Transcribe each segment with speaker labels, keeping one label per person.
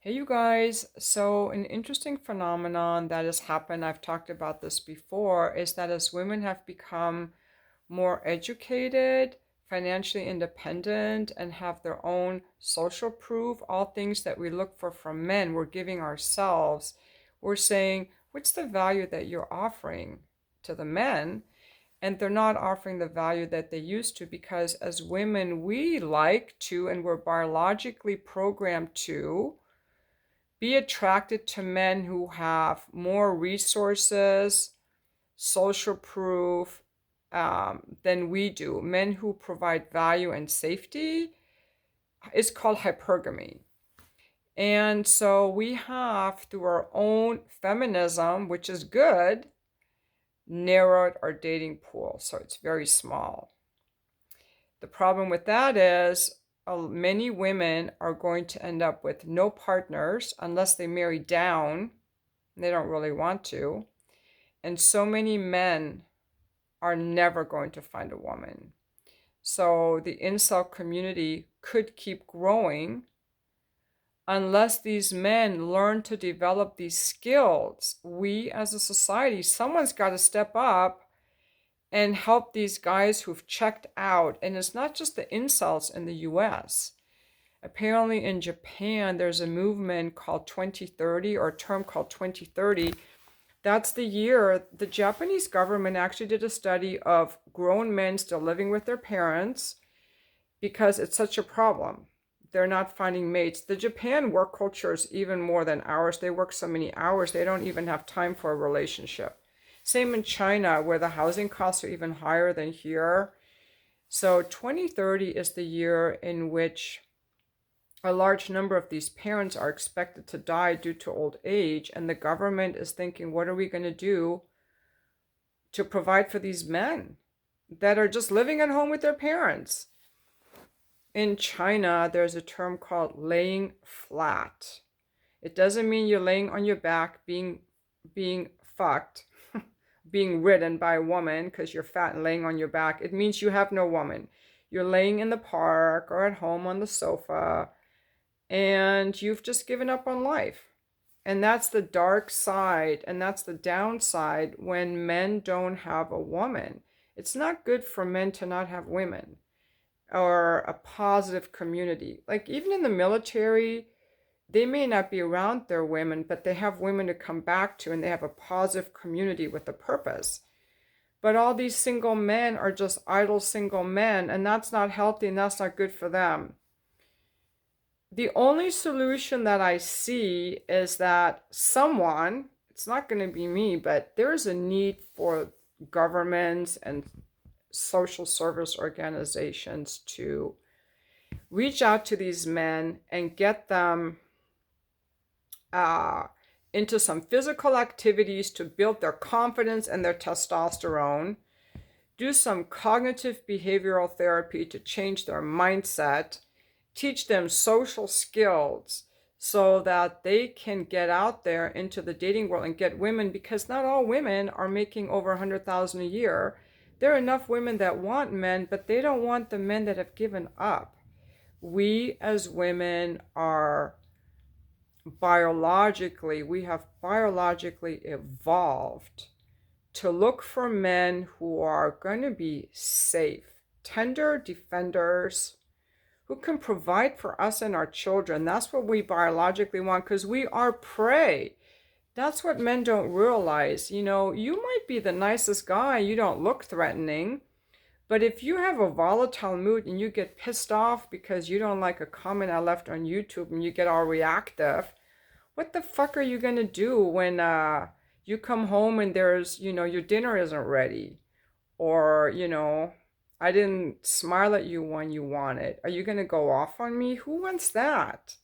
Speaker 1: Hey, you guys. So, an interesting phenomenon that has happened, I've talked about this before, is that as women have become more educated, financially independent, and have their own social proof, all things that we look for from men, we're giving ourselves. We're saying, what's the value that you're offering to the men? And they're not offering the value that they used to because as women, we like to, and we're biologically programmed to be attracted to men who have more resources, social proof than we do. Men who provide value and safety is called hypergamy. And so we have, through our own feminism, which is good, narrowed our dating pool. So it's very small. The problem with that is many women are going to end up with no partners unless they marry down. They don't really want to. And so many men are never going to find a woman. So the incel community could keep growing unless these men learn to develop these skills. We as a society, someone's got to step up and help these guys who've checked out. And it's not just the incels in the US. Apparently in Japan, there's a movement called 2030, or a term called 2030. That's the year the Japanese government actually did a study of grown men still living with their parents because it's such a problem. They're not finding mates. The Japan work culture is even more than ours. They work so many hours, they don't even have time for a relationship. Same in China, where the housing costs are even higher than here. So 2030 is the year in which a large number of these parents are expected to die due to old age, and the government is thinking, what are we going to do to provide for these men that are just living at home with their parents? In China, there's a term called laying flat. It doesn't mean you're laying on your back being fucked, being ridden by a woman because you're fat and laying on your back. It means you have no woman. You're laying in the park or at home on the sofa, and you've just given up on life. And that's the dark side, and that's the downside when men don't have a woman. It's not good for men to not have women or a positive community. Like even in the military, they may not be around their women, but they have women to come back to, and they have a positive community with a purpose. But all these single men are just idle single men, and that's not healthy and that's not good for them. The only solution that I see is that someone, it's not going to be me, but there's a need for governments and social service organizations to reach out to these men and get them uh, into some physical activities to build their confidence and their testosterone, do some cognitive behavioral therapy to change their mindset, teach them social skills so that they can get out there into the dating world and get women, because not all women are making over 100,000 a year. There are enough women that want men, but they don't want the men that have given up. We as women are we have biologically evolved to look for men who are going to be safe, tender defenders, who can provide for us and our children. That's what we biologically want, because we are prey. That's what men don't realize. You know, you might be the nicest guy, you don't look threatening, but if you have a volatile mood and you get pissed off because you don't like a comment I left on YouTube and you get all reactive, what the fuck are you gonna do when you come home and there's, your dinner isn't ready? Or, I didn't smile at you when you wanted. Are you gonna go off on me? Who wants that?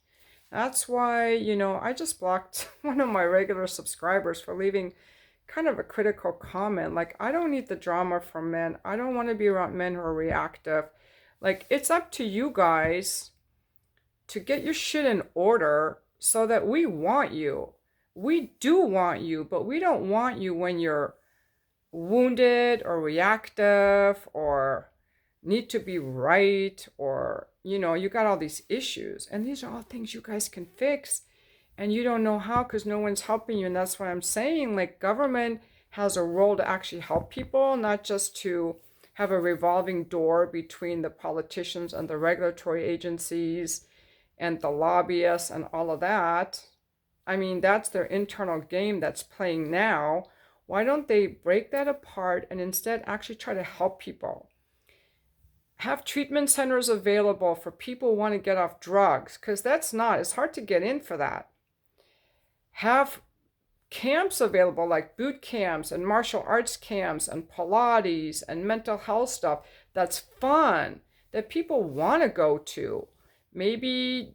Speaker 1: That's why, I just blocked one of my regular subscribers for leaving kind of a critical comment. Like, I don't need the drama from men. I don't want to be around men who are reactive. Like, it's up to you guys to get your shit in order so that we want you. We do want you, but we don't want you when you're wounded or reactive or need to be right, or you got all these issues, and these are all things you guys can fix and you don't know how because no one's helping you. And that's what I'm saying. Like, government has a role to actually help people, not just to have a revolving door between the politicians and the regulatory agencies and the lobbyists and all of that. I mean, that's their internal game that's playing now. Why don't they break that apart and instead actually try to help people? Have treatment centers available for people who want to get off drugs, because it's hard to get in for that. Have camps available like boot camps and martial arts camps and Pilates and mental health stuff that's fun, that people want to go to. Maybe,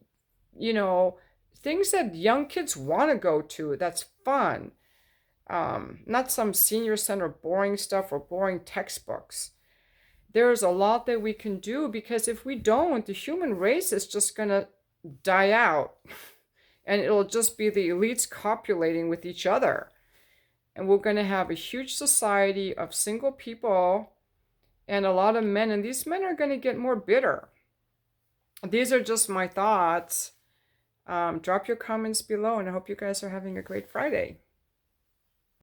Speaker 1: you know, things that young kids want to go to that's fun. Not some senior center boring stuff or boring textbooks. There's a lot that we can do, because if we don't, the human race is just going to die out. And it'll just be the elites copulating with each other. And we're going to have a huge society of single people and a lot of men. And these men are going to get more bitter. These are just my thoughts. Drop your comments below, and I hope you guys are having a great Friday.